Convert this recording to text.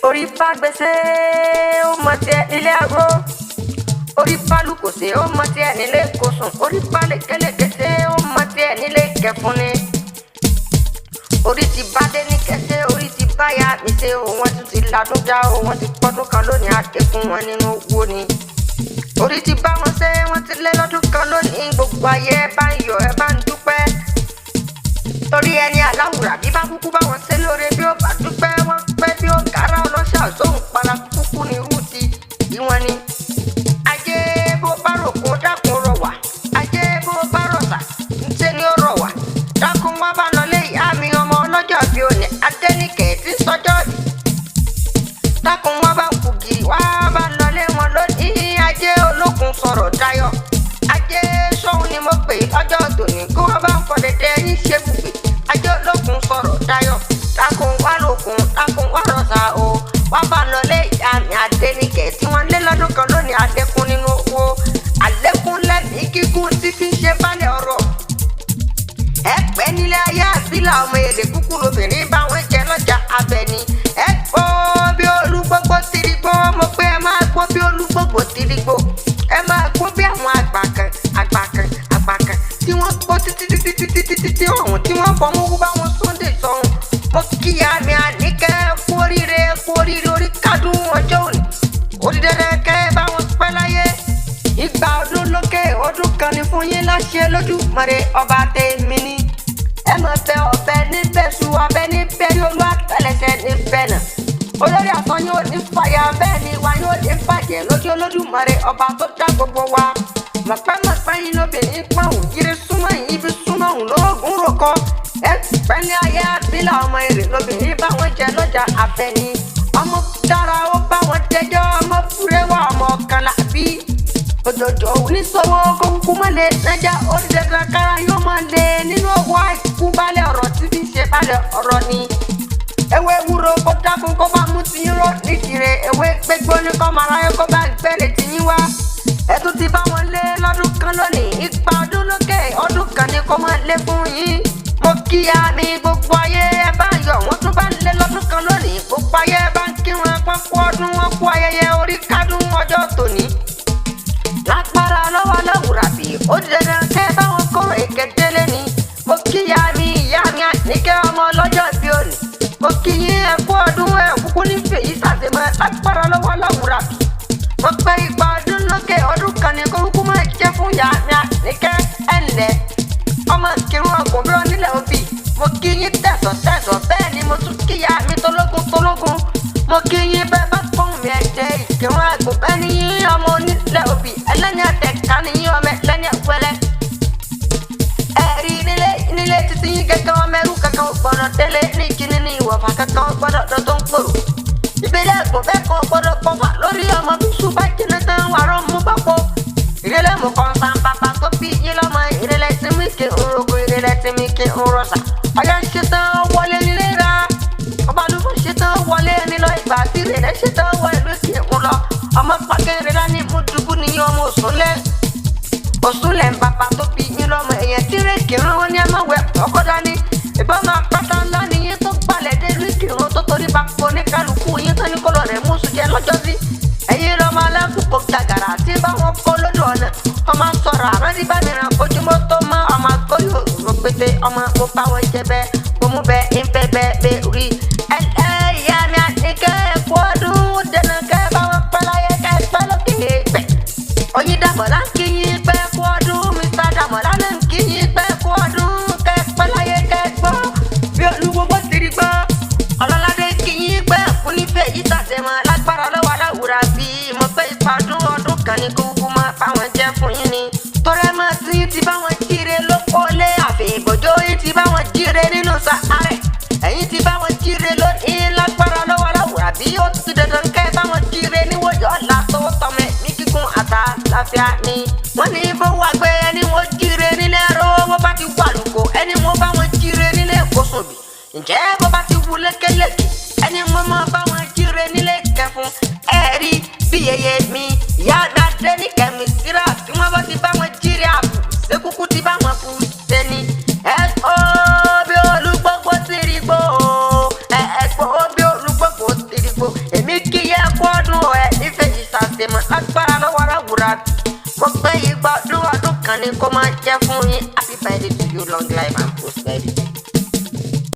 orí bá gbèsè ó mọ tiẹ̀ nílé àgbo orí bá lùkòsè ó mọ tiẹ̀ nílé kòsùn orí bá lékelekèsè ó mọ tiẹ̀ nílé kẹfúnni orí ti bá dé ní kẹsẹ orí ti bá ya mi ṣe o wọn tún ti ladún já o wọn ti pọdún kan lónìí àdékùn wọn nínú owó ni orí ti bá wọn ṣe wọn ti lé lọ́dún kan lónìí gbogbo ayé ẹ bá ń yọ̀ ẹ bá ń dúpẹ́ torí ẹni aláwùrà bí bá kúkú bá wọn ṣe lóore bí ó bá dúpẹ́ wọn pẹ́ bí ó kára ọlọ́ṣà sóhun para kúkú ní rúùtì bí wọn ni. ajé bó bá rò kó dákun rọ̀ wá ajé bó bá rọ̀ sà ń ṣe ni ó rọ̀ wá dákun wá bá lọlé ìyá mi ọmọ ọlọ́jọ́ bí òní Adenike tí sọjọ́ bí dákun wá bá kù gírì wá bá lọlé wọn lónìí ajé olókun sọ̀rọ̀ dayọ̀ ajé sóhun ni mo pè lọ́jọ́ tòní kó wọ́n bá ń fọ dédé yín ṣe bùgbé ajé olókun sọ̀rọ̀ dayọ̀ dákun wá lókun dákun wá rọ̀ṣà o wá bá lọlé ìyá mi Adenike tí wọ́n lé lọ́dún kan lónìí àlékún nínú owó àlékún lẹ́mìí gígùn tí kì í ṣe balẹ̀ ọ̀rọ̀ ẹ pẹ́ nílé ayé àbílà ọmọ èlé kúkú lóbìnrin báwọn jẹ lọ́jà Abẹ́ni ẹ gbọ́ bí olúgbogbo tìrìgbò mo pé ẹ máa gbọ́ bí olúgbogbo tìrìgbò ẹ máa gbọ́ bí àwọn àgbà kan tí wọ́n gbọ́ títí ọ̀hún tí wọ́n fọmú wú báwọn Sunday sọ̀hún mo kíyà mi Àníkẹ́ kú oríire orí kádùn ọjọ́ òní orí dandan kẹ́ báwọn pẹ́ láyé ìgbà ọdún lókè ọdún kan ní fún yín láṣẹ Olódùmarè ọba tèmi ni ẹ mọ̀ fẹ́ ọ̀bẹ níbẹ̀ su ọbẹ̀ níbẹ̀ ní olú àtẹlẹsẹ̀ níbẹ̀ náà olórí àsán yóò ní fàyà bẹ́ẹ̀ ni wa yóò ní fàjẹ́ lójú Olódùmarè ọba tó dá gbogbo wa mọ̀pẹ́ yín lóbìnrin pọ̀hún yiri súnmọ́ yín ibi súnmọ́ òun lóògùn rọ̀kọ́ ẹ pẹ́ ní ayé àbílà ọmọ èrè lóbìnrin báwọn jẹ lọ́jà Abẹ́ni ọmọ dára ó báwọn jẹjọ́ ọmọ fúrẹ́wà ọmọ kàlà bíi òjòjò oníṣòwò kókó má lè nájà orí dandan kára yóò máa lè nínú ọwọ́ àìkú balẹ̀ ọ̀rọ̀ tí fi ṣe balẹ̀ ọ̀rọ̀ ni. ewé wúro kó dákun kó bá mú ti yín rọ nìkìrè ewé gbégbó ní kó máa ráyè kó bá gbẹ̀rẹ̀ tí yín wá. ẹ̀tún ti bá wọn lé lọ́dún kan lónìí ipa ọdún lókè ọdún kan ní kó máa lé fún yín. mo kíyà mi gbogbo ayé ẹ bá yọ̀ wọ́n tún bá lé lọ́dún kan lónìí gbogbo ayé ẹ bá ń kí wọn pọ́n kú ọdún wọn kú ayẹyẹ orí kádùn ọjọ́ tòní lágbára lọ́wọ́ lọ́wọ́ra bí ó di dandan kẹ́ báwọn kó èké délé ni mo kíyà mi ìyá mi Àníkẹ́ ọmọ ọlọ́jọ́ bí òní mo kí yín ẹ kú ọdún ẹ kúkú ní fèyí sàtìmọ́ lágbára lọ́wọ́ lọ́wọ́ra bí mo pẹ́ ìgbà ọdún lókè ọdún kan ní kó kúkú máa jẹ́ fún ìyá mi Àníkẹ́ ẹ̀lẹ́ ọmọ Ìkirun ọkùnrin onílẹ̀ òbí mo kí yín tẹ̀sọ̀ bẹ́ẹ̀ ni mo tún kíyà mi tológun mo kí yín bẹ́ẹ̀ bá fún mi ẹ̀jẹ̀ Ìkirun àgùnbẹ́ ní yín ọmọ onílẹ̀ òbí ẹlẹ́ni àtẹ̀ká ní yín ọmọ ẹlẹ́ni àgbẹ̀lẹ̀ ẹ̀rí nílé títí yín kẹ́kẹ́ ọmọ ẹrú kankan gbọ́dọ̀ tẹ́lẹ̀ ní kíní ní ìwọ̀fà kankan gbọ́dọ̀ tó ń gbòòrò ìbílẹ̀ àgùnbẹ́ kan gbọ́dọ̀ pọ̀fà lórí ọmọ bísú bá jìnnà tán wàrọ̀ mú pápọ̀ ìrẹ̀lẹ̀ mú kan san bàbá tó bí yín lọ́mọ ìrẹ̀lẹ̀ tí mi kì ń rogo ìrẹ̀lẹ̀ tí mi kì ń rọ̀ṣà ọ̀yọ́ ṣetán wọlé nílé ra ọbalùfọ̀ ṣetán wọlé nílọ ìgbà tí ìrẹ̀lẹ̀ ṣetán wọ ìlú kì ń lọ ọmọ pàkẹ́rẹ́ lání mú dùbú ní ọmọ òsúnlẹ̀ bàbá tó bí yín lọ́mọ èèyàn tí rẹ̀ kìrún wọn ní ẹmọ wẹ̀ ọkọ̀ dání ìbọn máa pátá ńlá ní yín tó gbalẹ̀ dé rí kìrún tó torí bá pọ̀ ní kálukú yín tó ní kọ́lọ̀ rẹ̀ mú sùjẹ́ lọ́jọ́ sí ẹ̀yin lọ́mọ alákòókò gàgàrà tí báwọn kọ́ lójú ọ̀nà ọmọ sọ̀rọ̀ àrántí bá mìíràn ojúmọ́ tó mọ́ ọmọ akọ́yọ̀ rògbèdè ọmọ mo bá wọn jẹ bẹ́ẹ̀ mo mú bẹ́ẹ̀ ń bẹ́ẹ̀ bẹ́ẹ̀ rí ìyá mi Àníkẹ́ ẹ̀kú ọdún dènà kẹ́ báwọn pẹ́ láyé kẹ́ pẹ́ lókè gbẹ̀ oyin Dàmọ́lá ń kí yín pẹ́ kú ọdún Mr. Dàmọ́lá náà ń kí yín pẹ́ kú ọdún kẹ́ pẹ́ láyé kẹ́ gbọ́ bí olúgbogbo tìrì gbọ́ ọlọ́ládé kí yín pẹ́ kú nífẹ̀ẹ́ yìí tàtẹ̀mọ́ lágbára lọ́wọ́ aláwùrà bí mo pẹ́ ipa ọdún kan ní kúkú máa báwọn jẹ́ fún yín ni tọ́rẹ́ máa tí yín ti báwọn jíire lóko lé àfẹ́ ìbòjó yín ti báwọn jíire nínú sàárẹ̀ ẹ̀yin ti báwọn jíire lónìí lágbára lọ́wọ́ aláwùrà bí ó ti dandan kẹ́ báwọn jíire níwòyọ́ ọ̀la tó tọmẹ ní kíkún àtàláfíà ni wọ́n ní bó wà gbé ẹni wọ́n jíire nílé ẹ̀rọ wọ́n bá ti wà lóko ẹni wọ́n bá wọn jíire nílé ìkóso bì ǹjẹ́ bó bá ti wù lékeleke ẹni wọ́n máa bá wọn jíire nílé kẹfún ẹ̀rí bí yeye mi ìyá Adenike mi síra tí wọ́n bá ti bá wọn jíire àbù ṣekúkú ti bá wọn kú sẹ́ni bí olúgbogbo tìrìgbò bí olúgbogbo tìrìgbò. lágbára lọ́wọ́ aráwùrà mo gbé igba ọdún kan ní kó máa jẹ́ fún yín. Happy birthday to you, long life and prosperity.